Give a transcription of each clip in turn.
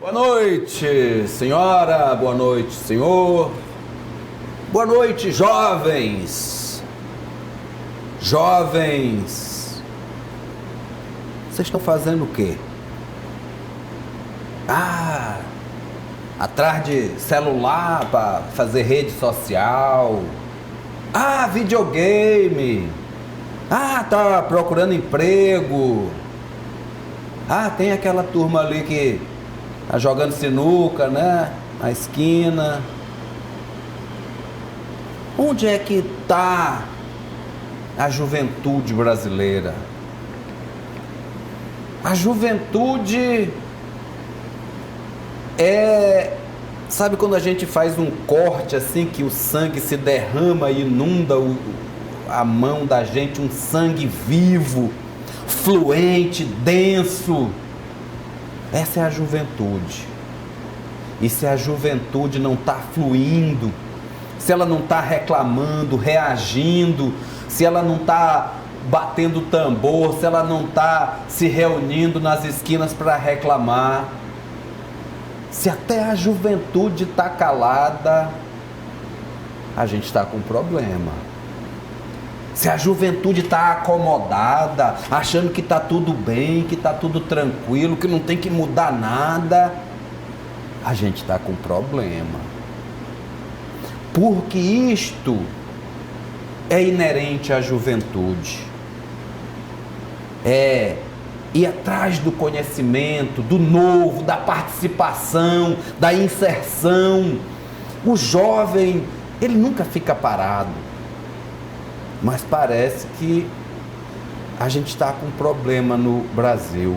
Boa noite, senhora. Boa noite, senhor. Boa noite, jovens. Jovens. Vocês estão fazendo o quê? Atrás de celular para fazer rede social. Videogame. Tá procurando emprego. Tem aquela turma ali que tá jogando sinuca, né? Na esquina. Onde é que tá a juventude brasileira? A juventude sabe quando a gente faz um corte assim, que o sangue se derrama e inunda a mão da gente, um sangue vivo, fluente, denso. Essa é a juventude. E se a juventude não está fluindo, se ela não está reclamando, reagindo, se ela não está batendo tambor, se ela não está se reunindo nas esquinas para reclamar, se até a juventude está calada, a gente está com problema. Se a juventude está acomodada, achando que está tudo bem, que está tudo tranquilo, que não tem que mudar nada, a gente está com problema. Porque isto é inerente à juventude. Ir atrás do conhecimento, do novo, da participação, da inserção. O jovem, ele nunca fica parado. Mas parece que a gente está com um problema no Brasil.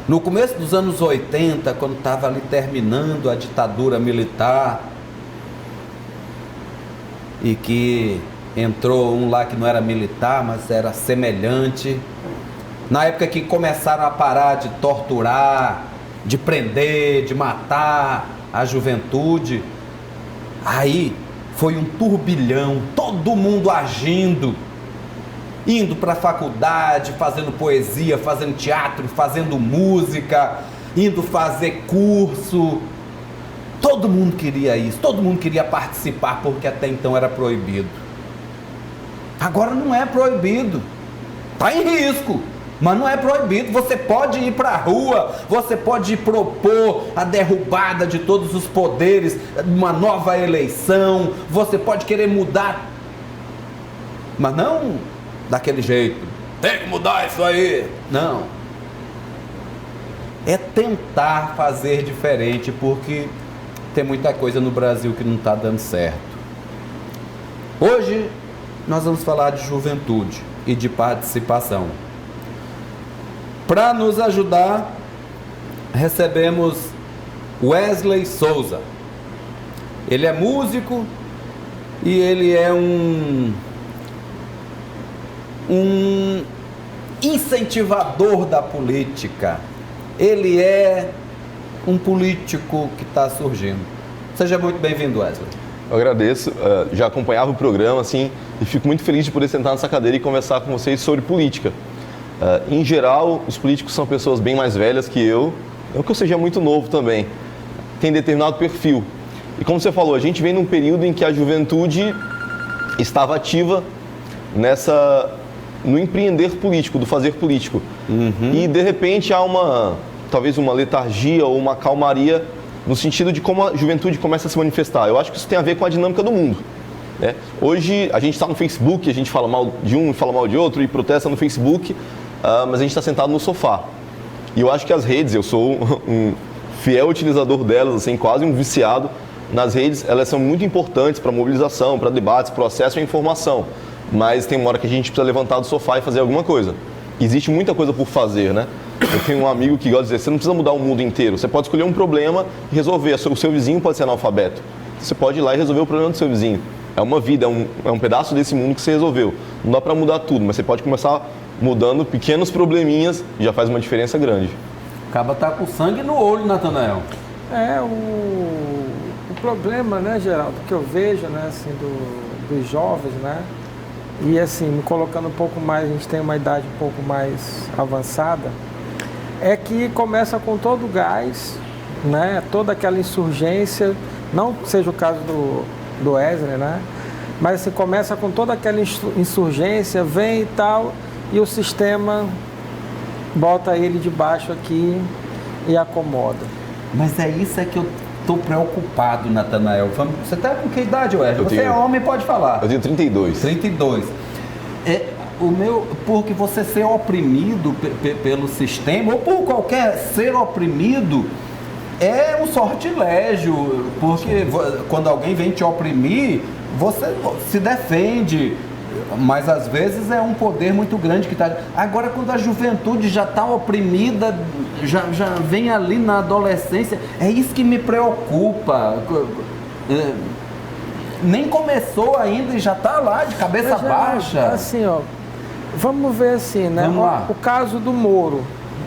No começo dos anos 80, quando estava ali terminando a ditadura militar, e que entrou um lá que não era militar, mas era semelhante, na época que começaram a parar de torturar, de prender, de matar a juventude, aí foi um turbilhão, todo mundo agindo, indo para a faculdade, fazendo poesia, fazendo teatro, fazendo música, indo fazer curso. Todo mundo queria isso, todo mundo queria participar, porque até então era proibido. Agora não é proibido, está em risco, mas não é proibido. Você pode ir para a rua, você pode propor a derrubada de todos os poderes, uma nova eleição, você pode querer mudar, mas não daquele jeito, tem que mudar isso aí. Não, é tentar fazer diferente, porque tem muita coisa no Brasil que não está dando certo. Hoje nós vamos falar de juventude e de participação. Para nos ajudar, recebemos Wesley Souza. Ele é músico e ele é um incentivador da política. Ele é um político que está surgindo. Seja muito bem-vindo, Wesley. Eu agradeço, já acompanhava o programa, assim, e fico muito feliz de poder sentar nessa cadeira e conversar com vocês sobre política. Em geral, os políticos são pessoas bem mais velhas que eu, não que eu seja muito novo também, tem determinado perfil. E como você falou, a gente vem num período em que a juventude estava ativa no empreender político, do fazer político. E de repente há talvez uma letargia ou uma calmaria no sentido de como a juventude começa a se manifestar. Eu acho que isso tem a ver com a dinâmica do mundo, né? Hoje a gente está no Facebook, a gente fala mal de um e fala mal de outro e protesta no Facebook, mas a gente está sentado no sofá. E eu acho que as redes, eu sou um fiel utilizador delas, assim, quase um viciado nas redes. Elas são muito importantes para mobilização, para debates, para acesso à informação, mas tem uma hora que a gente precisa levantar do sofá e fazer alguma coisa. Existe muita coisa por fazer, né? Eu tenho um amigo que gosta de dizer, você não precisa mudar o mundo inteiro, você pode escolher um problema e resolver. O seu vizinho pode ser analfabeto, você pode ir lá e resolver o problema do seu vizinho. É uma vida, é um pedaço desse mundo que você resolveu. Não dá para mudar tudo, mas você pode começar mudando pequenos probleminhas e já faz uma diferença grande. Acaba tá com sangue no olho, Natanael. O problema, né, Geraldo, que eu vejo, né, assim, dos jovens, né, e assim, me colocando um pouco mais, a gente tem uma idade um pouco mais avançada, é que começa com todo o gás, né? Toda aquela insurgência, não que seja o caso do Wesley, né? Mas assim, começa com toda aquela insurgência, vem e tal, e o sistema bota ele debaixo aqui e acomoda. Mas é isso que eu tô preocupado, Natanael. Você tá com que idade, Wesley? Você é homem, pode falar. Eu tenho 32. 32. Porque você ser oprimido pelo sistema, ou por qualquer ser oprimido, é um sortilégio. Porque quando alguém vem te oprimir, você se defende. Mas às vezes é um poder muito grande que está. Agora, quando a juventude já está oprimida, já vem ali na adolescência, é isso que me preocupa. Nem começou ainda e já está lá de cabeça baixa. Assim, ó, vamos ver assim, né? Vamos lá. O caso do Moro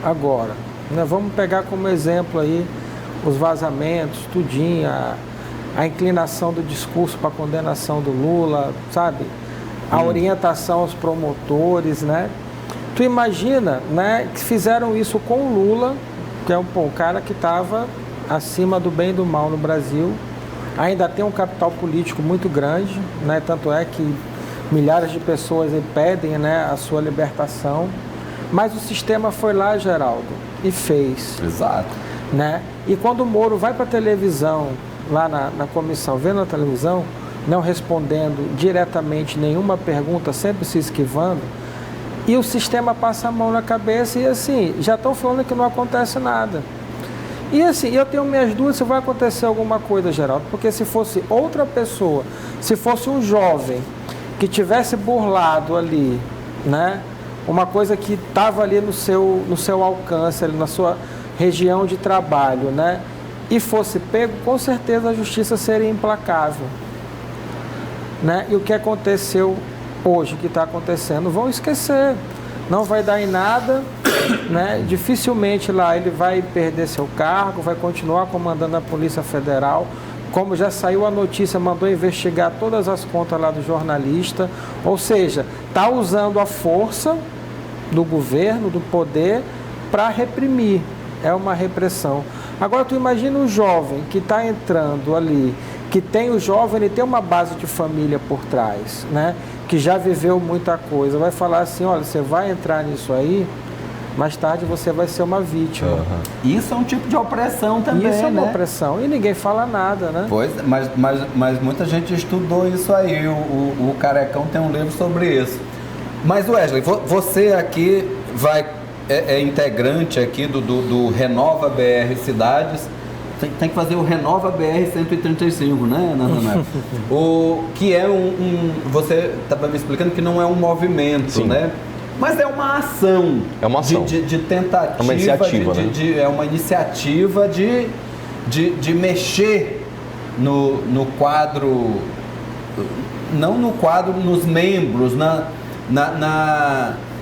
agora, né? Vamos pegar como exemplo aí os vazamentos, tudinho, a inclinação do discurso para a condenação do Lula, sabe? A orientação aos promotores, né? Tu imagina, né, que fizeram isso com o Lula, que é um cara que estava acima do bem e do mal no Brasil, ainda tem um capital político muito grande, né? Tanto é que milhares de pessoas pedem, né, a sua libertação, mas o sistema foi lá, Geraldo, e fez. Exato. Né? E quando o Moro vai para a televisão, lá na comissão, vendo a televisão, não respondendo diretamente nenhuma pergunta, sempre se esquivando, e o sistema passa a mão na cabeça e assim, já estão falando que não acontece nada. E assim, eu tenho minhas dúvidas se vai acontecer alguma coisa, Geraldo, porque se fosse outra pessoa, se fosse um jovem que tivesse burlado ali, né, uma coisa que estava ali no seu alcance, ali na sua região de trabalho, né, e fosse pego, com certeza a justiça seria implacável. Né? E o que aconteceu hoje, o que está acontecendo, vão esquecer, não vai dar em nada, né? Dificilmente lá ele vai perder seu cargo, vai continuar comandando a Polícia Federal, como já saiu a notícia, mandou investigar todas as contas lá do jornalista, ou seja, está usando a força do governo, do poder, para reprimir, é uma repressão. Agora tu imagina um jovem que está entrando ali, que tem o jovem, ele tem uma base de família por trás, né? Que já viveu muita coisa, vai falar assim, olha, você vai entrar nisso aí, mais tarde você vai ser uma vítima. Uhum. Isso é um tipo de opressão também, isso é uma né? opressão, e ninguém fala nada, né? Pois, mas muita gente estudou isso aí, o Carecão tem um livro sobre isso. Mas Wesley, você aqui é integrante aqui do Renova BR Cidades. Tem que fazer o Renova BR 135, né, Natanael? O que é você estava me explicando que não é um movimento, sim, né? Mas é uma ação. É uma ação. De tentativa. É uma iniciativa, né? É uma iniciativa de mexer no quadro, não no quadro, nos membros,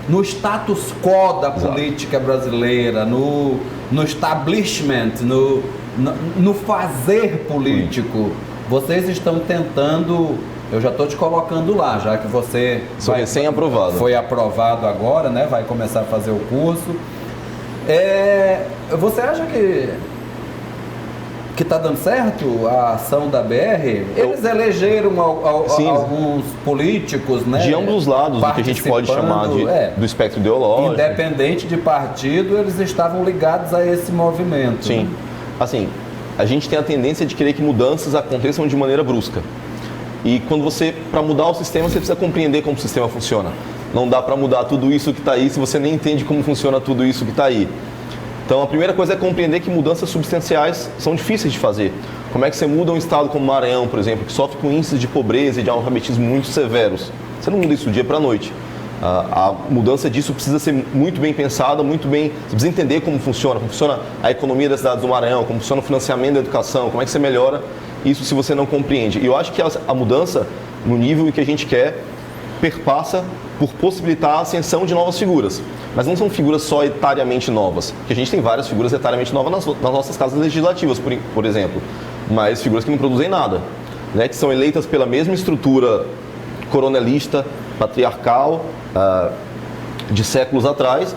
no status quo da política brasileira, no establishment, no fazer político. Vocês estão tentando, eu já estou te colocando lá, já que você sou recém-aprovado. Foi aprovado agora, né? Vai começar a fazer o curso. Você acha que está dando certo a ação da BR? Eles elegeram alguns políticos, né? De ambos os lados, do que a gente pode chamar do espectro ideológico. Independente de partido, eles estavam ligados a esse movimento. Sim. Né? Assim, a gente tem a tendência de querer que mudanças aconteçam de maneira brusca. E quando para mudar o sistema, você precisa compreender como o sistema funciona. Não dá para mudar tudo isso que está aí se você nem entende como funciona tudo isso que está aí. Então, a primeira coisa é compreender que mudanças substanciais são difíceis de fazer. Como é que você muda um estado como Maranhão, por exemplo, que sofre com índices de pobreza e de analfabetismo muito severos? Você não muda isso do dia para a noite. A mudança disso precisa ser muito bem pensada, muito bem... Você precisa entender como funciona a economia das cidades do Maranhão, como funciona o financiamento da educação, como é que você melhora isso se você não compreende. E eu acho que a mudança, no nível que a gente quer, perpassa por possibilitar a ascensão de novas figuras. Mas não são figuras só etariamente novas, porque a gente tem várias figuras etariamente novas nas nossas casas legislativas, por exemplo, mas figuras que não produzem nada, né, que são eleitas pela mesma estrutura coronelista, patriarcal, de séculos atrás,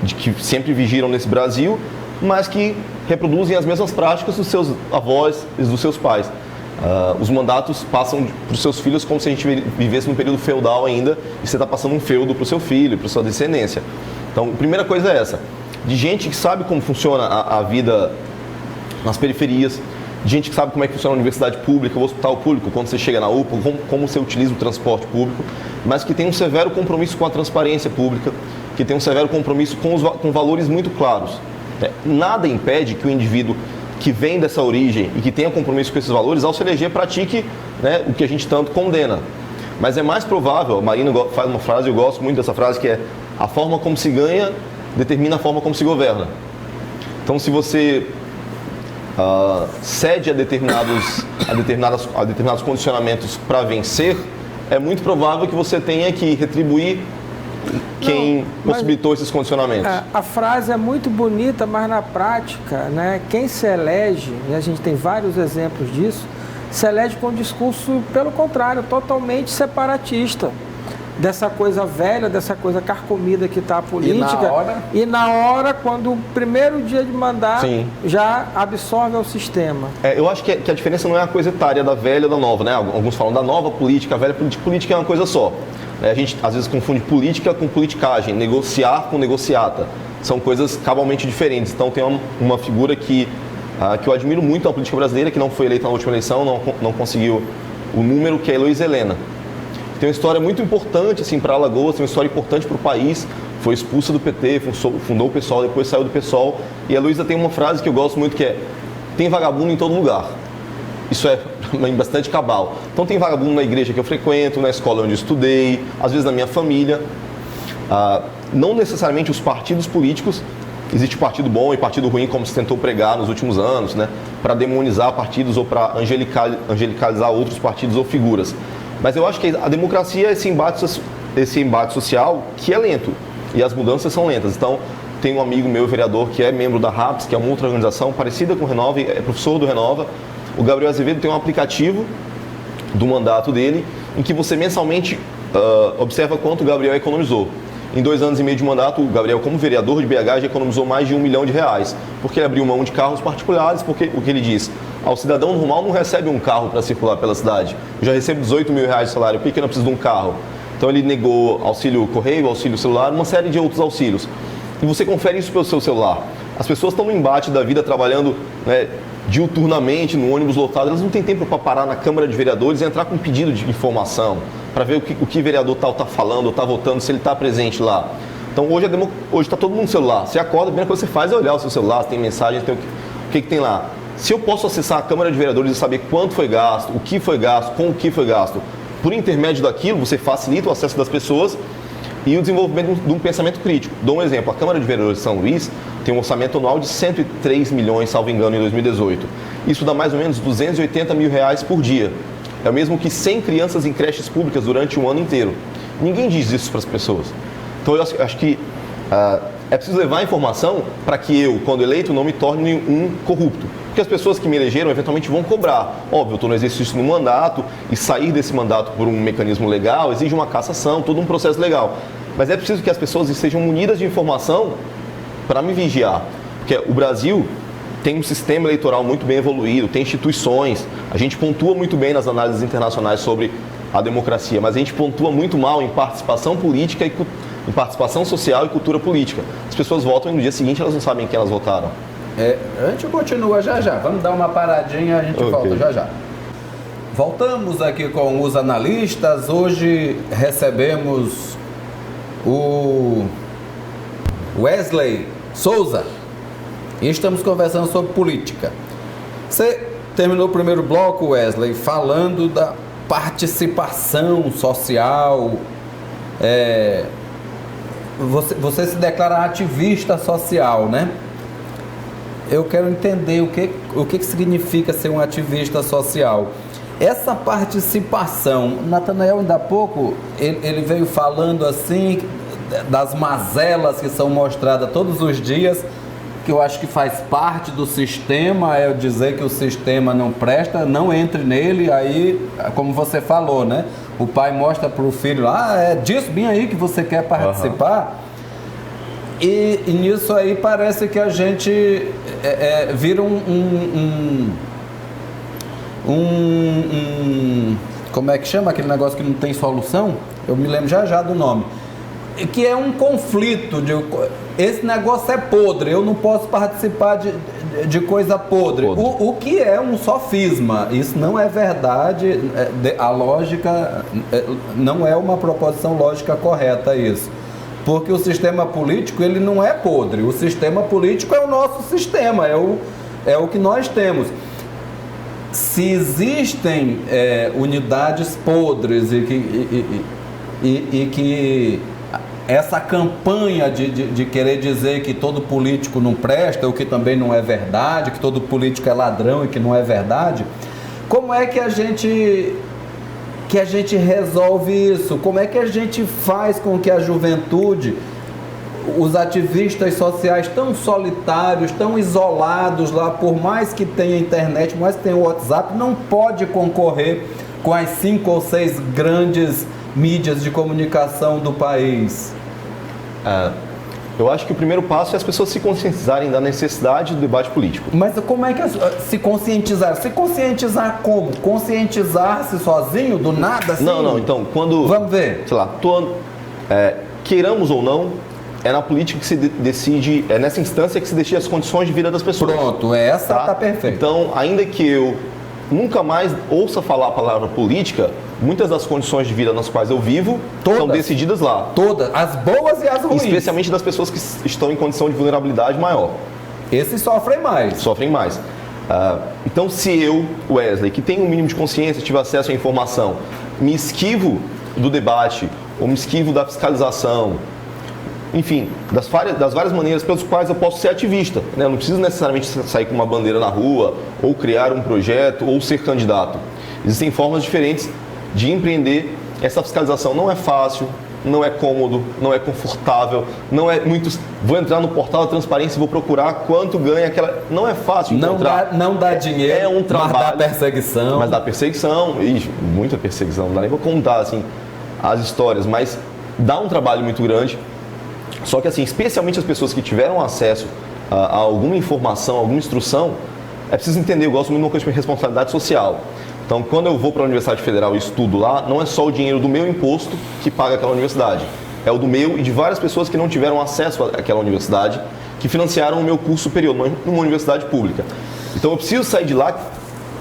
de que sempre vigiram nesse Brasil, mas que reproduzem as mesmas práticas dos seus avós e dos seus pais. Os mandatos passam para os seus filhos como se a gente vivesse num período feudal ainda, e você está passando um feudo para o seu filho, para a sua descendência. Então, a primeira coisa é essa, de gente que sabe como funciona a vida nas periferias, de gente que sabe como é que funciona a universidade pública, o hospital público, quando você chega na UPA, como você utiliza o transporte público, mas que tem um severo compromisso com a transparência pública, que tem um severo compromisso com valores muito claros. Nada impede que o indivíduo que vem dessa origem e que tenha compromisso com esses valores, ao se eleger, pratique, né, o que a gente tanto condena. Mas é mais provável, a Marina faz uma frase, eu gosto muito dessa frase, que é: a forma como se ganha determina a forma como se governa. Então, se você cede a determinados condicionamentos para vencer, é muito provável que você tenha que retribuir quem possibilitou esses condicionamentos. A frase é muito bonita, mas na prática, né, quem se elege, e a gente tem vários exemplos disso, se elege com um discurso, pelo contrário, totalmente separatista. Dessa coisa velha, dessa coisa carcomida que está a política. E na hora, quando o primeiro dia de mandato, já absorve o sistema. Eu acho que a diferença não é a coisa etária da velha ou da nova, né? Alguns falam da nova política, a velha política é uma coisa só. A gente às vezes confunde política com politicagem, negociar com negociata. São coisas cabalmente diferentes. Então tem uma figura que eu admiro muito na política brasileira, que não foi eleita na última eleição, não conseguiu o número, que é a Heloísa Helena. Tem uma história muito importante assim, para Alagoas, tem uma história importante para o país. Foi expulsa do PT, fundou o PSOL, depois saiu do PSOL. E a Heloísa tem uma frase que eu gosto muito, que é: tem vagabundo em todo lugar. Isso é bastante cabal. Então tem vagabundo na igreja que eu frequento, na escola onde eu estudei, às vezes na minha família. Não necessariamente os partidos políticos. Existe partido bom e partido ruim, como se tentou pregar nos últimos anos, né, para demonizar partidos ou para angelicalizar outros partidos ou figuras. Mas eu acho que a democracia é esse embate social que é lento, e as mudanças são lentas. Então, tem um amigo meu, vereador, que é membro da RAPS, que é uma outra organização parecida com o Renova, é professor do Renova. O Gabriel Azevedo tem um aplicativo do mandato dele, em que você mensalmente observa quanto o Gabriel economizou. Em 2 anos e meio de mandato, o Gabriel, como vereador de BH, já economizou mais de R$1 milhão, porque ele abriu mão de carros particulares, porque o que ele diz: ao cidadão normal não recebe um carro para circular pela cidade. Eu já recebo R$18 mil de salário, por que eu não preciso de um carro? Então ele negou auxílio correio, auxílio celular, uma série de outros auxílios. E você confere isso pelo seu celular. As pessoas estão no embate da vida, trabalhando, né, diuturnamente no ônibus lotado, elas não têm tempo para parar na Câmara de Vereadores e entrar com um pedido de informação, para ver o que vereador tal está falando, ou está votando, se ele está presente lá. Então hoje está todo mundo no celular. Você acorda, a primeira coisa que você faz é olhar o seu celular, se tem mensagem, tem o que tem lá. Se eu posso acessar a Câmara de Vereadores e saber quanto foi gasto, o que foi gasto, com o que foi gasto, por intermédio daquilo, você facilita o acesso das pessoas e o desenvolvimento de um pensamento crítico. Dou um exemplo: a Câmara de Vereadores de São Luís tem um orçamento anual de 103 milhões, salvo engano, em 2018. Isso dá mais ou menos R$280 mil por dia. É o mesmo que 100 crianças em creches públicas durante um ano inteiro. Ninguém diz isso para as pessoas. Então eu acho que é preciso levar a informação para que eu, quando eleito, não me torne um corrupto. Porque as pessoas que me elegeram eventualmente vão cobrar. Óbvio, eu estou no exercício do mandato, e sair desse mandato por um mecanismo legal exige uma cassação, todo um processo legal. Mas é preciso que as pessoas estejam munidas de informação para me vigiar. Porque o Brasil tem um sistema eleitoral muito bem evoluído, tem instituições, a gente pontua muito bem nas análises internacionais sobre a democracia, mas a gente pontua muito mal em participação política, em participação social e cultura política. As pessoas votam e no dia seguinte elas não sabem quem elas votaram. A gente continua já. Vamos dar uma paradinha, a gente volta já. Voltamos aqui com os analistas. Hoje recebemos o Wesley Souza e estamos conversando sobre política. Você terminou o primeiro bloco, Wesley, falando da participação social. Você se declara ativista social, né? Eu quero entender o que significa ser um ativista social. Essa participação, Natanael, ainda há pouco, ele veio falando assim das mazelas que são mostradas todos os dias, que eu acho que faz parte do sistema, é dizer que o sistema não presta, não entre nele, aí, como você falou, né? O pai mostra para o filho, é disso bem aí que você quer participar. E nisso aí parece que a gente vira como é que chama aquele negócio que não tem solução? Eu me lembro já do nome. Que é um conflito. Esse negócio é podre, eu não posso participar de coisa podre. O que é um sofisma? Isso não é verdade. A lógica não é uma proposição lógica correta isso. Porque o sistema político, ele não é podre. O sistema político é o nosso sistema, é o que nós temos. Se existem unidades podres e que essa campanha de querer dizer que todo político não presta, o que também não é verdade, que todo político é ladrão e que não é verdade, como é que a gente resolve isso? Como é que a gente faz com que a juventude, os ativistas sociais tão solitários, tão isolados lá, por mais que tenha internet, por mais que tenha o WhatsApp, não pode concorrer com as 5 ou 6 grandes mídias de comunicação do país? Eu acho que o primeiro passo é as pessoas se conscientizarem da necessidade do debate político. Mas como é que se conscientizar? Se conscientizar como? Conscientizar-se sozinho, do nada? Assim? Não, então, quando... Vamos ver. Sei lá, queiramos ou não, é na política que se decide, é nessa instância que se decide as condições de vida das pessoas. Pronto, essa tá perfeita. Então, ainda que eu nunca mais ouça falar a palavra política, muitas das condições de vida nas quais eu vivo são decididas lá. Todas, as boas e as ruins. Especialmente das pessoas que estão em condição de vulnerabilidade maior. Esses sofrem mais. Sofrem mais. Então, se eu, Wesley, que tenho um mínimo de consciência, tiver acesso à informação, me esquivo do debate, ou me esquivo da fiscalização, enfim, das várias maneiras pelas quais eu posso ser ativista, né? Eu não preciso necessariamente sair com uma bandeira na rua, ou criar um projeto, ou ser candidato. Existem formas diferentes de empreender. Essa fiscalização não é fácil, não é cômodo, não é confortável, não é muito... Vou entrar no portal da transparência e vou procurar quanto ganha aquela... Não é fácil encontrar. Não dá dinheiro, é um trabalho, mas dá perseguição. Mas dá perseguição, muita perseguição, não dá nem para contar assim, as histórias, mas dá um trabalho muito grande. Só que assim, especialmente as pessoas que tiveram acesso a alguma informação, alguma instrução, é preciso entender, eu gosto muito de uma coisa de responsabilidade social. Então, quando eu vou para a Universidade Federal e estudo lá, não é só o dinheiro do meu imposto que paga aquela universidade. É o do meu e de várias pessoas que não tiveram acesso àquela universidade, que financiaram o meu curso superior numa universidade pública. Então, eu preciso sair de lá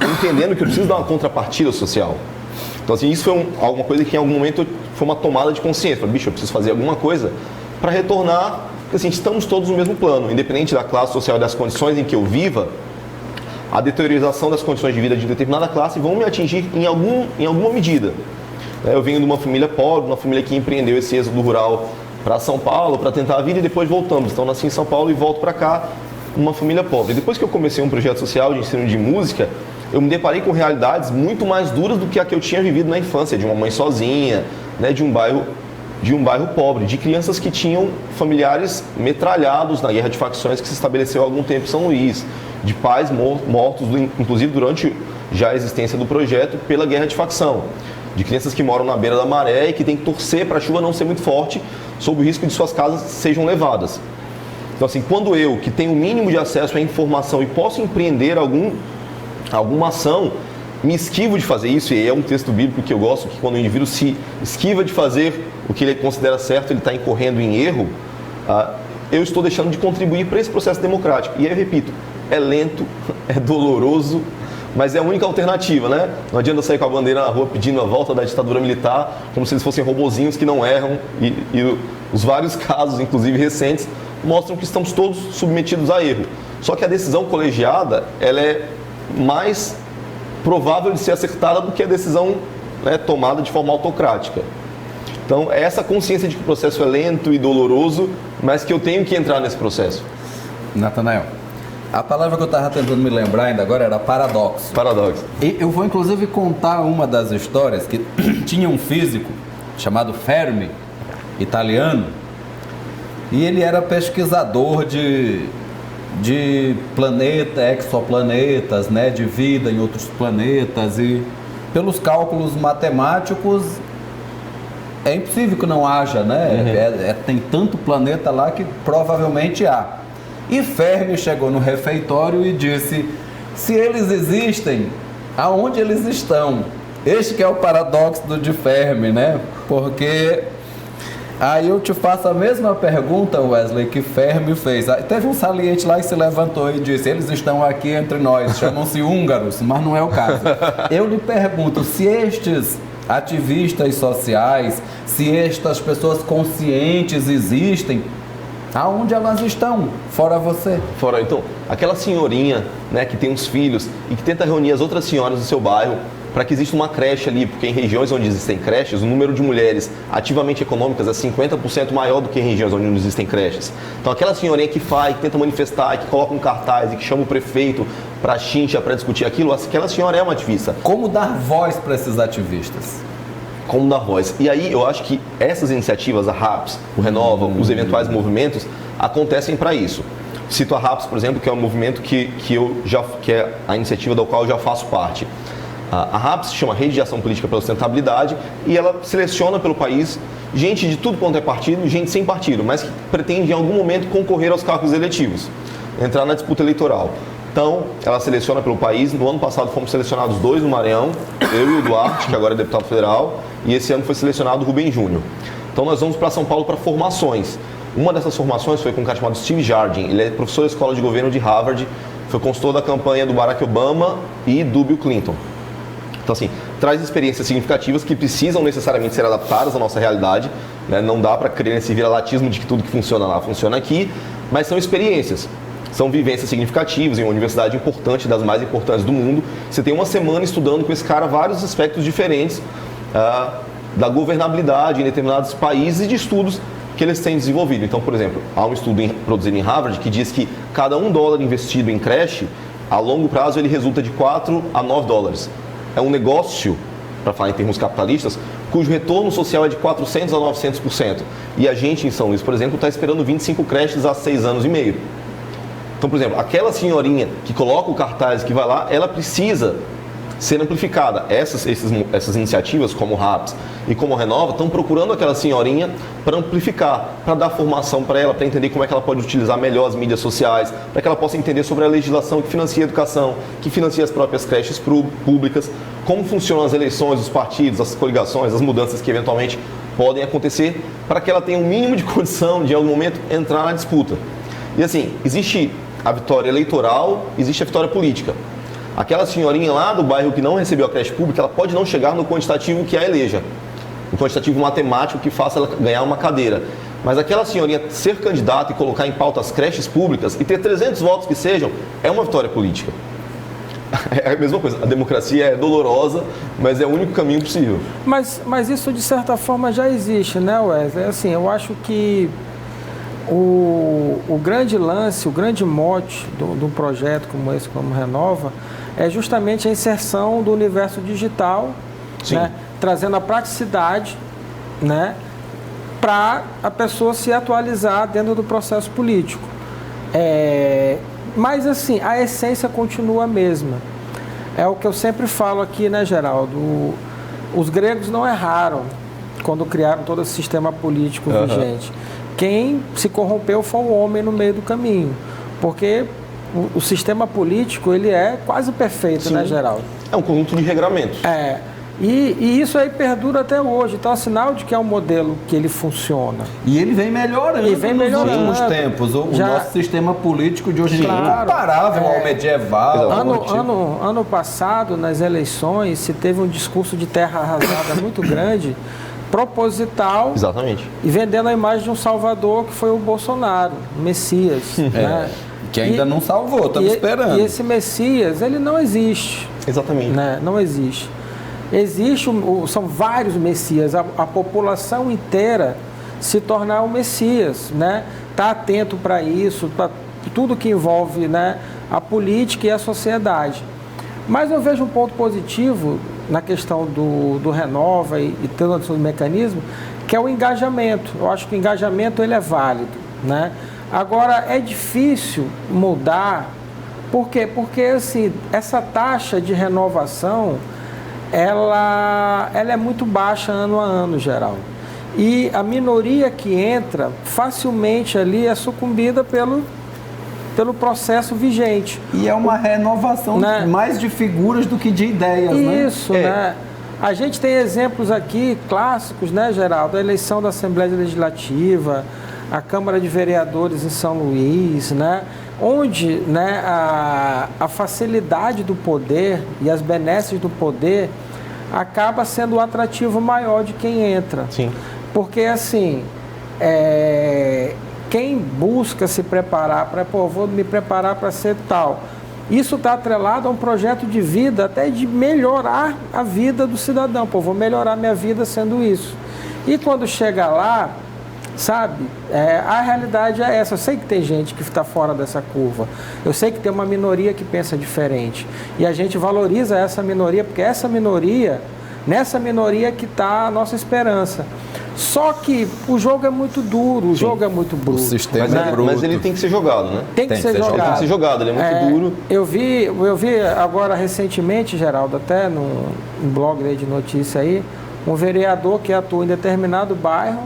entendendo que eu preciso dar uma contrapartida social. Então, assim, isso foi alguma coisa que em algum momento foi uma tomada de consciência. Falei, bicho, eu preciso fazer alguma coisa para retornar, porque assim, estamos todos no mesmo plano, independente da classe social e das condições em que eu viva, a deteriorização das condições de vida de determinada classe vão me atingir em alguma medida. Eu venho de uma família pobre, uma família que empreendeu esse êxodo rural para São Paulo, para tentar a vida, e depois voltamos. Então, nasci em São Paulo e volto para cá, uma família pobre. Depois que eu comecei um projeto social de ensino de música, eu me deparei com realidades muito mais duras do que a que eu tinha vivido na infância, de uma mãe sozinha, né, de um bairro pobre, de crianças que tinham familiares metralhados na guerra de facções que se estabeleceu há algum tempo em São Luís, de pais mortos, inclusive durante já a existência do projeto, pela guerra de facção, de crianças que moram na beira da maré e que têm que torcer para a chuva não ser muito forte, sob o risco de suas casas sejam levadas. Então assim, quando eu, que tenho o mínimo de acesso à informação e posso empreender alguma ação, me esquivo de fazer isso, e é um texto bíblico que eu gosto, que quando o indivíduo se esquiva de fazer o que ele considera certo, ele está incorrendo em erro, eu estou deixando de contribuir para esse processo democrático. E aí eu repito, é lento, é doloroso, mas é a única alternativa, né? Não adianta sair com a bandeira na rua pedindo a volta da ditadura militar, como se eles fossem robozinhos que não erram, e os vários casos, inclusive recentes, mostram que estamos todos submetidos a erro. Só que a decisão colegiada, ela é mais provável de ser acertada do que a decisão, né, tomada de forma autocrática. Então, é essa consciência de que o processo é lento e doloroso, mas que eu tenho que entrar nesse processo. Natanael, a palavra que eu estava tentando me lembrar ainda agora era paradoxo. Paradoxo. E eu vou inclusive contar uma das histórias que tinha um físico chamado Fermi, italiano, e ele era pesquisador de exoplanetas, né, de vida em outros planetas, e pelos cálculos matemáticos É impossível que não haja, né? Tem tanto planeta lá que provavelmente há. E Fermi chegou no refeitório e disse: se eles existem, aonde eles estão? Este que é o paradoxo de Fermi, né? Porque aí eu te faço a mesma pergunta, Wesley, que Fermi fez. Teve um saliente lá que se levantou e disse: eles estão aqui entre nós, chamam-se húngaros, mas não é o caso. Eu lhe pergunto, se estes ativistas sociais, se estas pessoas conscientes existem, aonde elas estão? Fora você. Fora, então, aquela senhorinha, né, que tem uns filhos e que tenta reunir as outras senhoras do seu bairro para que exista uma creche ali, porque em regiões onde existem creches, o número de mulheres ativamente econômicas é 50% maior do que em regiões onde não existem creches. Então, aquela senhorinha que faz, que tenta manifestar, que coloca um cartaz e que chama o prefeito para chincha, para discutir aquilo, aquela senhora é uma ativista. Como dar voz para esses ativistas? Como dar voz. E aí eu acho que essas iniciativas, a RAPS, o Renova, os eventuais movimentos, acontecem para isso. Cito a RAPS, por exemplo, que é um movimento que é a iniciativa da qual eu já faço parte. A RAPS se chama Rede de Ação Política pela Sustentabilidade e ela seleciona pelo país gente de tudo quanto é partido, gente sem partido, mas que pretende em algum momento concorrer aos cargos eletivos, entrar na disputa eleitoral. Então, ela seleciona pelo país. No ano passado fomos selecionados 2 no Maranhão, eu e o Duarte, que agora é deputado federal, e esse ano foi selecionado o Rubem Júnior. Então, nós vamos para São Paulo para formações. Uma dessas formações foi com um cara chamado Steve Jardin. Ele é professor da Escola de Governo de Harvard, foi consultor da campanha do Barack Obama e do Bill Clinton. Então, assim, traz experiências significativas que precisam necessariamente ser adaptadas à nossa realidade, né? Não dá para crer nesse viralatismo de que tudo que funciona lá funciona aqui, mas são experiências. São vivências significativas em uma universidade importante, das mais importantes do mundo. Você tem uma semana estudando com esse cara vários aspectos diferentes da governabilidade em determinados países e de estudos que eles têm desenvolvido. Então, por exemplo, há um estudo produzido em Harvard que diz que cada $1 investido em creche, a longo prazo ele resulta de 4 a 9 dólares. É um negócio, para falar em termos capitalistas, cujo retorno social é de 400% a 900%. E a gente em São Luís, por exemplo, está esperando 25 creches há 6 anos e meio. Então, por exemplo, aquela senhorinha que coloca o cartaz que vai lá, ela precisa ser amplificada. Essas iniciativas, como o RAPS e como o Renova, estão procurando aquela senhorinha para amplificar, para dar formação para ela, para entender como é que ela pode utilizar melhor as mídias sociais, para que ela possa entender sobre a legislação que financia a educação, que financia as próprias creches públicas, como funcionam as eleições, os partidos, as coligações, as mudanças que eventualmente podem acontecer, para que ela tenha um mínimo de condição de, em algum momento, entrar na disputa. E assim, existe a vitória eleitoral, existe a vitória política. Aquela senhorinha lá do bairro que não recebeu a creche pública, ela pode não chegar no quantitativo que a eleja, no quantitativo matemático que faça ela ganhar uma cadeira. Mas aquela senhorinha ser candidata e colocar em pauta as creches públicas e ter 300 votos que sejam, é uma vitória política. É a mesma coisa, a democracia é dolorosa, mas é o único caminho possível. Mas isso de certa forma já existe, né, Wesley? Assim, eu acho que o grande lance, o grande mote de um projeto como esse, como Renova, é justamente a inserção do universo digital, né, trazendo a praticidade, né, para a pessoa se atualizar dentro do processo político. Mas assim, a essência continua a mesma. É o que eu sempre falo aqui, né, Geraldo? Os gregos não erraram quando criaram todo esse sistema político vigente. Quem se corrompeu foi o homem no meio do caminho, porque o sistema político ele é quase perfeito, né, Geraldo? É um conjunto de regramentos. E isso aí perdura até hoje. Então é sinal de que é um modelo que ele funciona. E ele vem melhorando nos últimos tempos. O nosso sistema político de hoje é incomparável ao medieval. Ano passado, nas eleições, se teve um discurso de terra arrasada muito grande, proposital. Exatamente. E vendendo a imagem de um salvador que foi o Bolsonaro, o Messias. Né? Que ainda não salvou, estamos esperando. E esse Messias, ele não existe. Exatamente. Né? Não existe. São vários Messias, a população inteira se tornar um Messias, né? Tá atento para isso, para tudo que envolve, né, a política e a sociedade. Mas eu vejo um ponto positivo na questão do Renova e todo esse mecanismo, que é o engajamento. Eu acho que o engajamento ele é válido, né? Agora, é difícil mudar, por quê? Porque assim, essa taxa de renovação ela é muito baixa ano a ano, Geraldo. e a minoria que entra facilmente ali é sucumbida pelo processo vigente. E é uma renovação, né? Mais de figuras do que de ideias, Isso, né? né? A gente tem exemplos aqui clássicos, né, Geraldo? A eleição da Assembleia Legislativa, a Câmara de Vereadores em São Luís, né? Onde, né, a facilidade do poder e as benesses do poder acaba sendo o atrativo maior de quem entra. Sim. Porque, assim, quem busca se preparar para, vou me preparar para ser tal, isso está atrelado a um projeto de vida, até de melhorar a vida do cidadão. Vou melhorar minha vida sendo isso. E quando chega lá, sabe, a realidade é essa. Eu sei que tem gente que está fora dessa curva. Eu sei que tem uma minoria que pensa diferente. E a gente valoriza essa minoria, porque nessa minoria que está a nossa esperança. Só que o jogo é muito duro, o jogo é muito bruto. O sistema é bruto. Mas ele tem que ser jogado, né? Tem que ser jogado. Ele tem que ser jogado, ele é muito duro. Eu vi agora recentemente, Geraldo, até num blog de notícia aí, um vereador que atua em determinado bairro,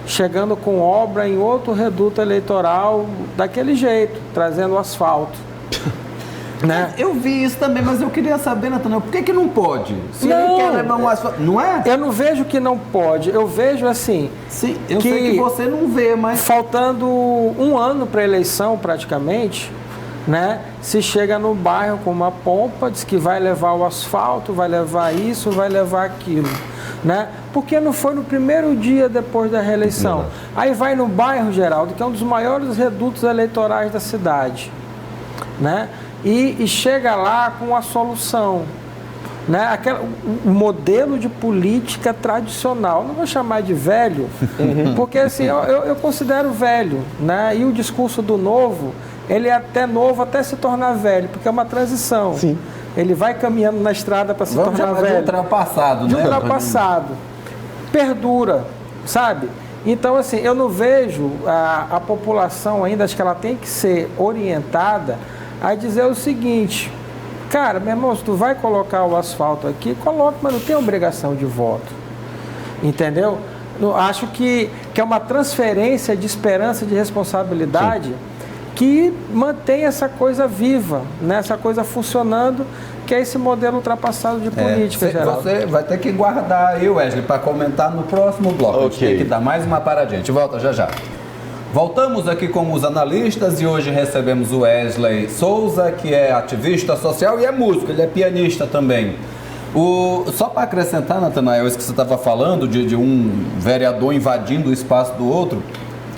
chegando com obra em outro reduto eleitoral daquele jeito, trazendo asfalto. Né? Eu vi isso também, mas eu queria saber, Natanael, por que não pode? Se ele quer levar um asfalto, não é? Eu não vejo que não pode, eu vejo assim... Sim, eu sei que você não vê, mas... Faltando um ano para a eleição, praticamente, né? Se chega no bairro com uma pompa, diz que vai levar o asfalto, vai levar isso, vai levar aquilo, né? Porque não foi no primeiro dia depois da reeleição. Aí vai no bairro, Geraldo, que é um dos maiores redutos eleitorais da cidade, né? E chega lá com a solução, né? O modelo de política tradicional. Não vou chamar de velho, porque assim, eu considero velho, né? E o discurso do novo, ele é até novo até se tornar velho, porque é uma transição. Sim. Ele vai caminhando na estrada para se tornar velho. De ultrapassado, De né? ultrapassado. Perdura, sabe? Então, assim, eu não vejo a população ainda, acho que ela tem que ser orientada a dizer o seguinte: cara, meu irmão, se tu vai colocar o asfalto aqui, coloca, mas não tem obrigação de voto. Entendeu? Eu acho que é uma transferência de esperança, de responsabilidade. Sim. Que mantém essa coisa viva, né? Essa coisa funcionando, que é esse modelo ultrapassado de política, Geraldo. Você vai ter que guardar aí, Wesley, para comentar no próximo bloco. A gente tem que dar mais uma paradinha. A gente volta já já. Voltamos aqui com os analistas e hoje recebemos o Wesley Souza, que é ativista social e é músico, ele é pianista também. Só para acrescentar, Natanael, isso que você estava falando, de um vereador invadindo o espaço do outro,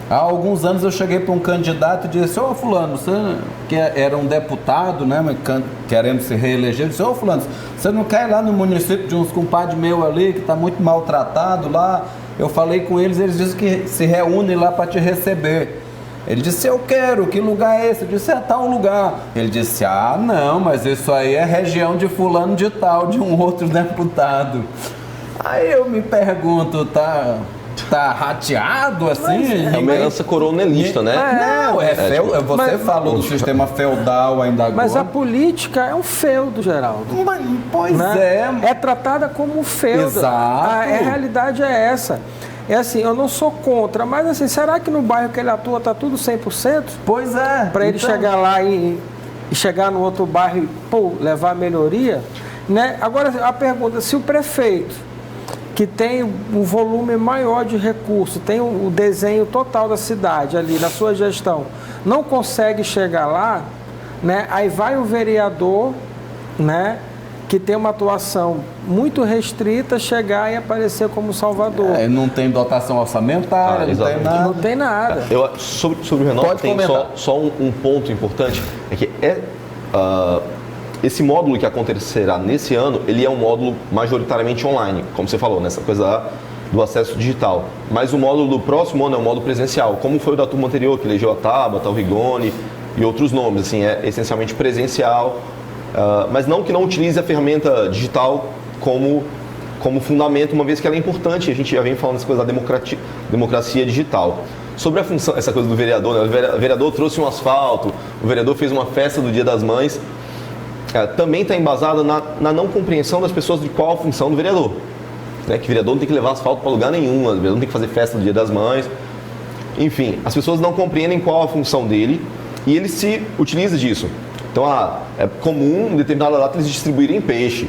há alguns anos eu cheguei para um candidato e disse: ô fulano, você que era um deputado, né, querendo se reeleger, eu disse: ô fulano, você não quer ir lá no município de uns compadres meus ali, que está muito maltratado lá? Eu falei com eles dizem que se reúnem lá para te receber. Ele disse: eu quero, que lugar é esse? Eu disse: é tal lugar. Ele disse: ah, não, mas isso aí é região de fulano de tal, de um outro deputado. Aí eu me pergunto, tá rateado assim? É uma herança coronelista, né? Não, você falou do sistema feudal ainda agora. Mas a política é um feudo, Geraldo. Pois né? É tratada como um feudo. Exato. A realidade é essa. É assim, eu não sou contra, mas assim, será que no bairro que ele atua está tudo 100%? Pois é. Para ele chegar lá e chegar no outro bairro e levar a melhoria, né? Agora, a pergunta: se o prefeito, que tem um volume maior de recursos, tem o desenho total da cidade ali, na sua gestão, não consegue chegar lá, né? Aí vai o vereador, né, que tem uma atuação muito restrita, chegar e aparecer como salvador. Não tem dotação orçamentária, não tem nada. Não tem nada. Sobre o Renato, tem só um ponto importante, é que esse módulo que acontecerá nesse ano, ele é um módulo majoritariamente online, como você falou, nessa coisa do acesso digital. Mas o módulo do próximo ano é um módulo presencial, como foi o da turma anterior, que elegeu a Tabata, o Rigoni e outros nomes. Assim, é essencialmente presencial, mas não que não utilize a ferramenta digital como fundamento, uma vez que ela é importante. A gente já vem falando dessa coisa da democracia digital. Sobre a função, essa coisa do vereador, né? O vereador trouxe um asfalto, o vereador fez uma festa do Dia das Mães. Também está embasada na não compreensão das pessoas de qual a função do vereador. né, que vereador não tem que levar asfalto para lugar nenhum, vereador não tem que fazer festa no Dia das Mães. Enfim, as pessoas não compreendem qual a função dele e ele se utiliza disso. Então, é comum, em determinada data, eles distribuírem peixe.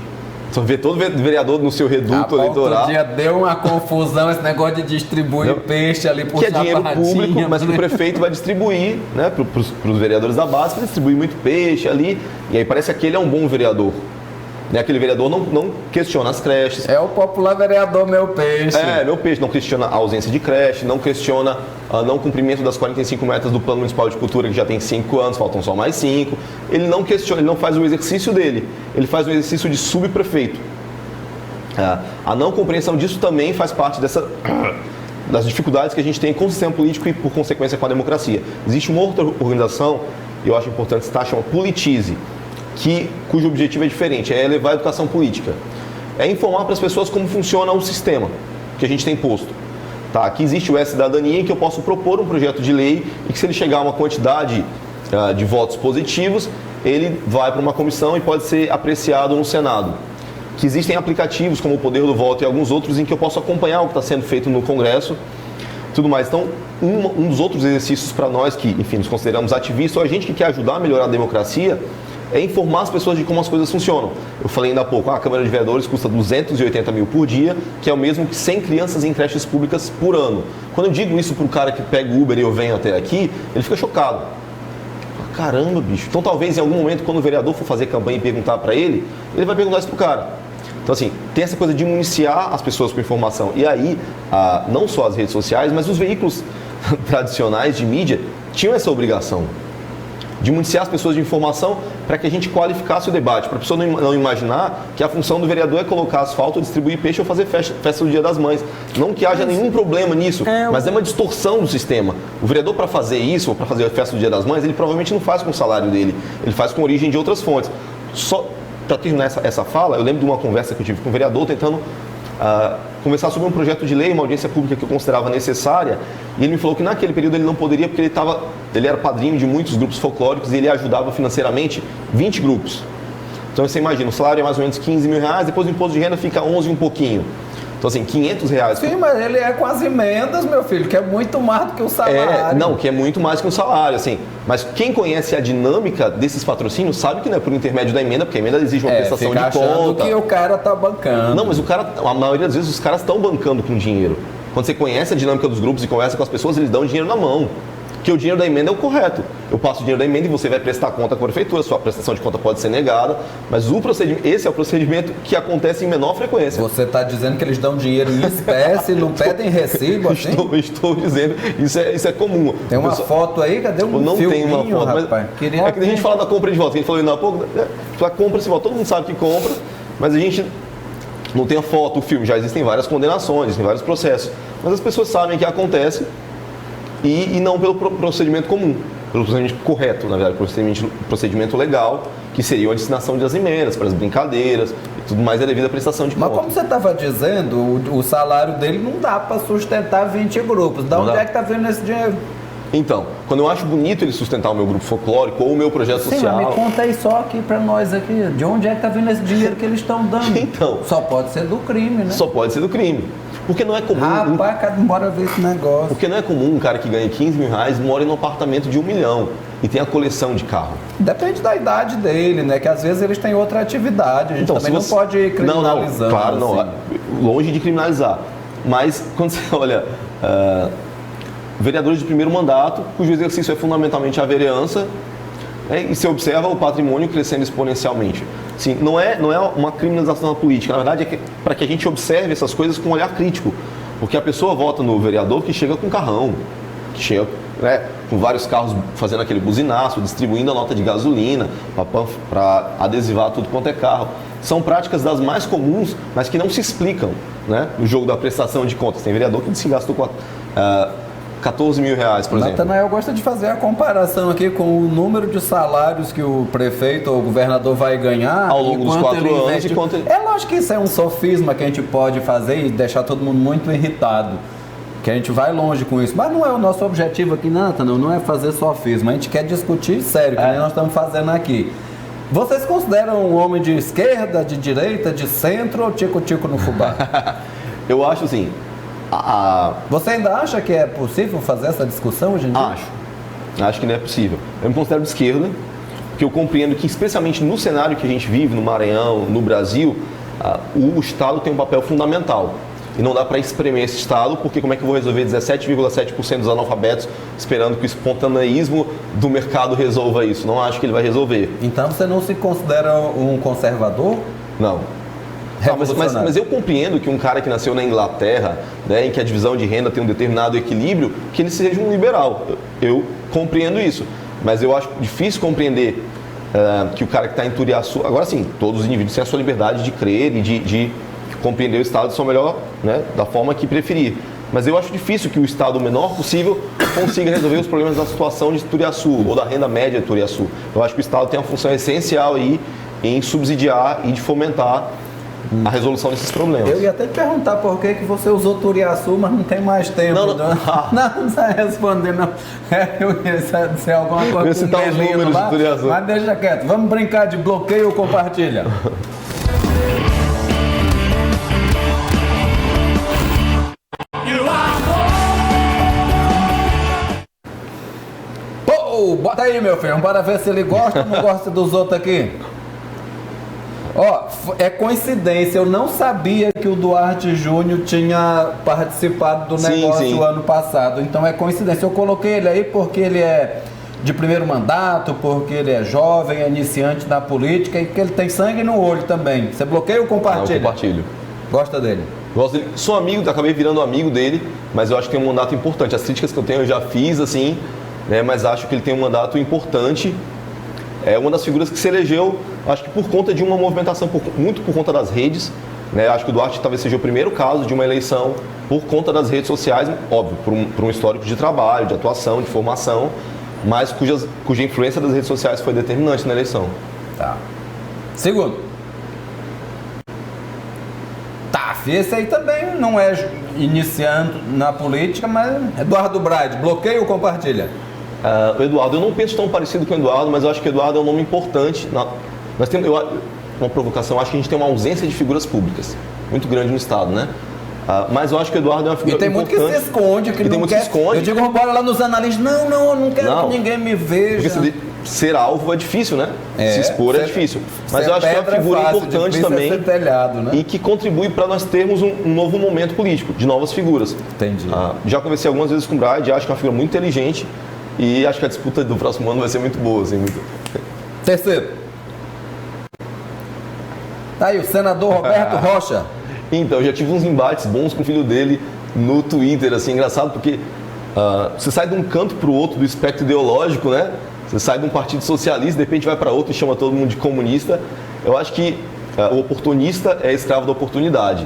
Você vê todo vereador no seu reduto eleitoral. Outro dia deu uma confusão esse negócio de distribuir peixe ali por que é dinheiro público, mas que o prefeito vai distribuir, né, para os vereadores da base, vai distribuir muito peixe ali. E aí parece que aquele é um bom vereador. Né? Aquele vereador não questiona as creches. É o popular vereador Meu Peixe. Meu Peixe. Não questiona a ausência de creche, não questiona não cumprimento das 45 metas do Plano Municipal de Cultura, que já tem 5 anos, faltam só mais 5. Ele não questiona, ele não faz o exercício dele. Ele faz o exercício de subprefeito. A não compreensão disso também faz parte das dificuldades que a gente tem com o sistema político e, por consequência, com a democracia. Existe uma outra organização, e eu acho importante citar, chama Politize, cujo objetivo é diferente, é elevar a educação política. É informar para as pessoas como funciona o sistema que a gente tem posto. Tá? Aqui existe o E-Cidadania, em que eu posso propor um projeto de lei e que, se ele chegar a uma quantidade de votos positivos, ele vai para uma comissão e pode ser apreciado no Senado. Que existem aplicativos como o Poder do Voto e alguns outros em que eu posso acompanhar o que está sendo feito no Congresso, tudo mais. Então, um dos outros exercícios para nós que, enfim, nos consideramos ativistas, ou a gente que quer ajudar a melhorar a democracia, é informar as pessoas de como as coisas funcionam. Eu falei ainda há pouco, a Câmara de Vereadores custa 280 mil por dia, que é o mesmo que 100 crianças em creches públicas por ano. Quando eu digo isso para o cara que pega o Uber e eu venho até aqui, ele fica chocado. Caramba, bicho. Então, talvez em algum momento, quando o vereador for fazer campanha e perguntar para ele vai perguntar isso para o cara. Então, assim, tem essa coisa de municiar as pessoas com informação. E aí, não só as redes sociais, mas os veículos tradicionais de mídia tinham essa obrigação de municiar as pessoas de informação para que a gente qualificasse o debate, para a pessoa não imaginar que a função do vereador é colocar asfalto, distribuir peixe ou fazer festa do Dia das Mães. Não que haja nenhum problema nisso, mas é uma distorção do sistema. O vereador, para fazer isso, ou para fazer a festa do Dia das Mães, ele provavelmente não faz com o salário dele, ele faz com origem de outras fontes. Só para terminar essa fala, eu lembro de uma conversa que eu tive com o vereador tentando conversar sobre um projeto de lei, uma audiência pública que eu considerava necessária, e ele me falou que naquele período ele não poderia porque ele era padrinho de muitos grupos folclóricos e ele ajudava financeiramente 20 grupos. Então você imagina, o salário é mais ou menos 15 mil reais, depois o imposto de renda fica 11 e um pouquinho. Então, assim, 500 reais. Sim, mas ele é com as emendas, meu filho, que é muito mais do que o salário. Que é muito mais que um salário, assim. Mas quem conhece a dinâmica desses patrocínios sabe que não é por intermédio da emenda, porque a emenda exige uma prestação de conta. Que o cara tá bancando. Não, mas a maioria das vezes os caras estão bancando com dinheiro. Quando você conhece a dinâmica dos grupos e conversa com as pessoas, eles dão dinheiro na mão. Porque o dinheiro da emenda é o correto. Eu passo o dinheiro da emenda e você vai prestar conta com a prefeitura, sua prestação de conta pode ser negada, mas esse é o procedimento que acontece em menor frequência. Você está dizendo que eles dão dinheiro em espécie, não pedem recibo, assim? Estou dizendo, isso é comum. Tem uma foto aí, cadê um não filminho, tem uma foto, rapaz? É que a gente fala da compra de votos, a gente falou ainda há pouco, a compra de voto, todo mundo sabe que compra, mas a gente não tem a foto, o filme, já existem várias condenações, existem vários processos, mas as pessoas sabem que acontece e não pelo procedimento comum, pelo procedimento correto, na verdade, procedimento legal, que seria a destinação das emendas, para as brincadeiras e tudo mais, é devido à prestação de conta. Mas como você estava dizendo, o salário dele não dá para sustentar 20 grupos. Da onde é que está vindo esse dinheiro? Então, quando eu acho bonito ele sustentar o meu grupo folclórico ou o meu projeto social... Sim, mas me conta aí só aqui para nós aqui, de onde é que está vindo esse dinheiro que eles estão dando? Então... Só pode ser do crime, né? Só pode ser do crime. Porque não é comum... Rapaz, cara, bora ver esse negócio. Porque não é comum um cara que ganha 15 mil reais mora em um apartamento de 1 milhão e tem a coleção de carro. Depende da idade dele, né? Que às vezes eles têm outra atividade. A gente também não pode ir criminalizando. Não, claro, não. Longe de criminalizar. Mas quando você olha... vereadores de primeiro mandato, cujo exercício é fundamentalmente a vereança, e se observa o patrimônio crescendo exponencialmente. Sim, não é uma criminalização da política, na verdade é para que a gente observe essas coisas com um olhar crítico, porque a pessoa vota no vereador que chega com carrão, que chega com vários carros fazendo aquele buzinaço, distribuindo a nota de gasolina para adesivar tudo quanto é carro. São práticas das mais comuns, mas que não se explicam, né, no jogo da prestação de contas. Tem vereador que se gastou com 14 mil reais, por exemplo. Natanael gosta de fazer a comparação aqui com o número de salários que o prefeito ou o governador vai ganhar ao longo dos 4 anos. É lógico que isso é um sofisma que a gente pode fazer e deixar todo mundo muito irritado, que a gente vai longe com isso. Mas não é o nosso objetivo aqui, Natanael, não é fazer sofisma. A gente quer discutir sério, que nem nós estamos fazendo aqui. Vocês consideram um homem de esquerda, de direita, de centro ou tico-tico no fubá? Eu acho assim, Você ainda acha que é possível fazer essa discussão hoje em dia? Acho que não é possível. Eu me considero de esquerda, porque eu compreendo que, especialmente no cenário que a gente vive, no Maranhão, no Brasil, o Estado tem um papel fundamental. E não dá para espremer esse Estado, porque como é que eu vou resolver 17,7% dos analfabetos esperando que o espontaneísmo do mercado resolva isso? Não acho que ele vai resolver. Então você não se considera um conservador? Não. Mas eu compreendo que um cara que nasceu na Inglaterra, né, em que a divisão de renda tem um determinado equilíbrio, que ele seja um liberal. Eu compreendo isso. Mas eu acho difícil compreender que o cara que está em Turiaçu... Agora sim, todos os indivíduos têm a sua liberdade de crer e de compreender o Estado de sua melhor, né, da forma que preferir. Mas eu acho difícil que o Estado, o menor possível, consiga resolver os problemas da situação de Turiaçu ou da renda média de Turiaçu. Eu acho que o Estado tem uma função essencial aí em subsidiar e de fomentar a resolução desses problemas. Eu ia até te perguntar por que você usou Turiaçu, mas não tem mais tempo. Não precisa responder, não. Eu ia dizer alguma coisa. Eu ia citar os números de Turiaçu. Mas deixa quieto. Vamos brincar de bloqueio ou compartilha. Pô, bota aí, meu filho. Bora ver se ele gosta ou não gosta dos outros aqui. Ó, é coincidência, eu não sabia que o Duarte Júnior tinha participado do negócio ano passado. Então é coincidência. Eu coloquei ele aí porque ele é de primeiro mandato, porque ele é jovem, é iniciante na política e que ele tem sangue no olho também. Você bloqueia ou compartilha? Eu compartilho. Gosta dele? Gosto dele. Sou amigo, acabei virando amigo dele, mas eu acho que tem um mandato importante. As críticas que eu tenho eu já fiz, assim, né, mas acho que ele tem um mandato importante. É uma das figuras que se elegeu, acho que por conta de uma movimentação, muito por conta das redes, né? Acho que o Duarte talvez seja o primeiro caso de uma eleição por conta das redes sociais, óbvio, por um histórico de trabalho, de atuação, de formação, mas cuja influência das redes sociais foi determinante na eleição. Tá. Segundo. Tá, esse aí também não é iniciando na política, mas Eduardo Braide, bloqueia ou compartilha? O Eduardo, eu não penso tão parecido com o Eduardo, mas eu acho que o Eduardo é um nome importante. Nós temos uma provocação, acho que a gente tem uma ausência de figuras públicas muito grande no Estado, né? Mas eu acho que o Eduardo é uma figura importante. E tem muito que se esconde, que não quer. Eu digo, bora lá nos analistas, não, eu não quero que ninguém me veja. Porque ser alvo é difícil, né? Se expor é difícil. Mas eu acho que é uma figura importante também telhado, né? E que contribui para nós termos um novo momento político, de novas figuras. Entendi. Já conversei algumas vezes com o Braide, acho que é uma figura muito inteligente. E acho que a disputa do próximo ano vai ser muito boa, assim, muito... Terceiro. Tá aí, o senador Roberto Rocha. Então, eu já tive uns embates bons com o filho dele no Twitter, assim, engraçado, porque você sai de um canto para o outro do espectro ideológico, né? Você sai de um partido socialista, de repente vai para outro e chama todo mundo de comunista. Eu acho que o oportunista é escravo da oportunidade.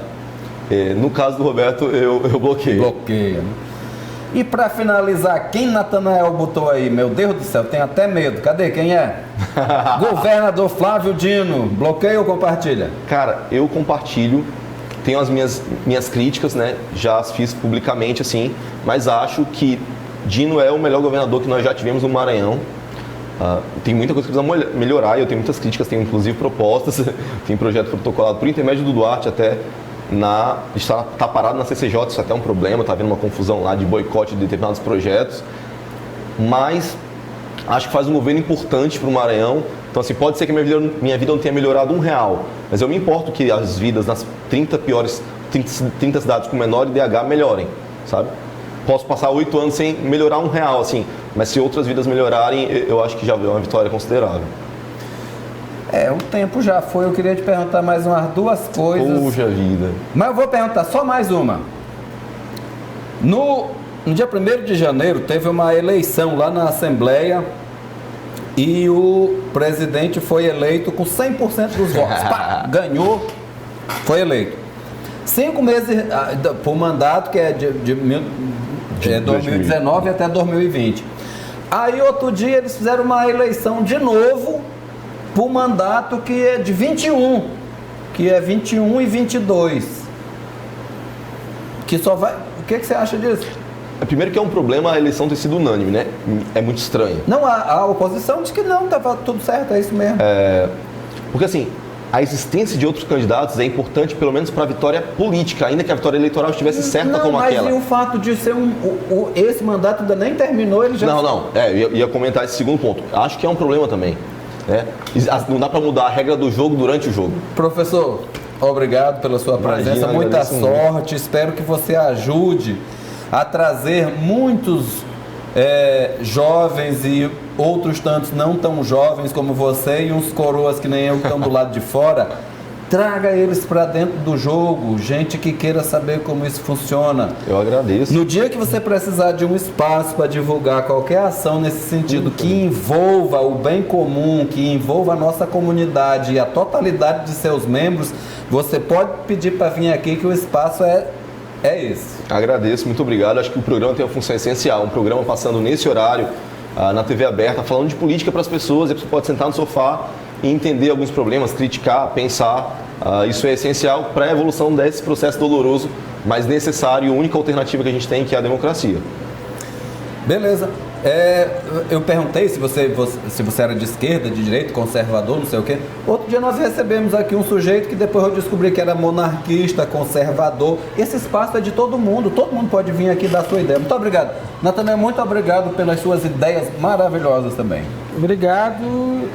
No caso do Roberto, eu bloqueio. Bloqueia, né? E para finalizar, quem Natanael botou aí? Meu Deus do céu, tenho até medo. Cadê? Quem é? Governador Flávio Dino. Bloqueia ou compartilha? Cara, eu compartilho. Tenho as minhas críticas, né? Já as fiz publicamente, assim. Mas acho que Dino é o melhor governador que nós já tivemos no Maranhão. Tem muita coisa que precisa melhorar. Eu tenho muitas críticas, tenho inclusive propostas. Tem projeto protocolado por intermédio do Duarte até... Está parado na CCJ, isso é até um problema, está havendo uma confusão lá de boicote de determinados projetos, mas acho que faz um governo importante para o Maranhão. Então, assim, pode ser que minha vida não tenha melhorado R$1, mas eu me importo que as vidas nas 30 cidades com menor IDH melhorem, sabe? Posso passar 8 anos sem melhorar R$1, assim, mas se outras vidas melhorarem, eu acho que já é uma vitória considerável. O tempo já foi, eu queria te perguntar mais umas duas coisas. Puxa vida. Mas eu vou perguntar só mais uma. No dia 1º de janeiro teve uma eleição lá na Assembleia e o presidente foi eleito com 100% dos votos. Pá, ganhou, foi eleito. 5 meses por mandato, que é de 2019 até 2020. Aí outro dia eles fizeram uma eleição de novo por mandato que é de 21, que é 21 e 22. Que só vai... O que você acha disso? Primeiro que é um problema a eleição ter sido unânime, né? É muito estranho. Não, a oposição diz que não, estava tudo certo, é isso mesmo. Porque assim, a existência de outros candidatos é importante, pelo menos para a vitória política, ainda que a vitória eleitoral estivesse certa como aquela. Mas e o fato de ser esse mandato ainda nem terminou, ele já... Eu ia comentar esse segundo ponto. Acho que é um problema também. Né? Não dá para mudar a regra do jogo durante o jogo. Professor, obrigado pela sua presença, muita sorte, espero que você ajude a trazer muitos jovens e outros tantos não tão jovens como você e uns coroas que nem eu que estão do lado de fora. Traga eles para dentro do jogo, gente que queira saber como isso funciona. Eu agradeço. No dia que você precisar de um espaço para divulgar qualquer ação nesse sentido, que envolva o bem comum, que envolva a nossa comunidade e a totalidade de seus membros, você pode pedir para vir aqui que o espaço é esse. Agradeço, muito obrigado. Acho que o programa tem uma função essencial. Um programa passando nesse horário, na TV aberta, falando de política para as pessoas. A pessoa pode sentar no sofá e entender alguns problemas, criticar, pensar. Isso é essencial para a evolução desse processo doloroso, mas necessário e a única alternativa que a gente tem, que é a democracia. Beleza. Eu perguntei se você era de esquerda, de direita, conservador, não sei o quê. Outro dia nós recebemos aqui um sujeito que depois eu descobri que era monarquista, conservador. Esse espaço é de todo mundo pode vir aqui dar sua ideia. Muito obrigado. Natanael, muito obrigado pelas suas ideias maravilhosas também. Obrigado.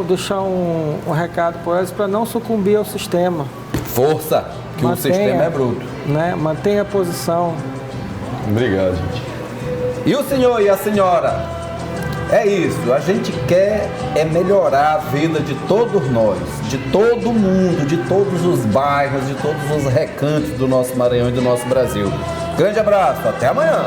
Deixar um recado para eles para não sucumbir ao sistema. Força, que o sistema é bruto. Né? Mantenha a posição. Obrigado, gente. E o senhor e a senhora? É isso, a gente quer melhorar a vida de todos nós, de todo mundo, de todos os bairros, de todos os recantos do nosso Maranhão e do nosso Brasil. Grande abraço, até amanhã!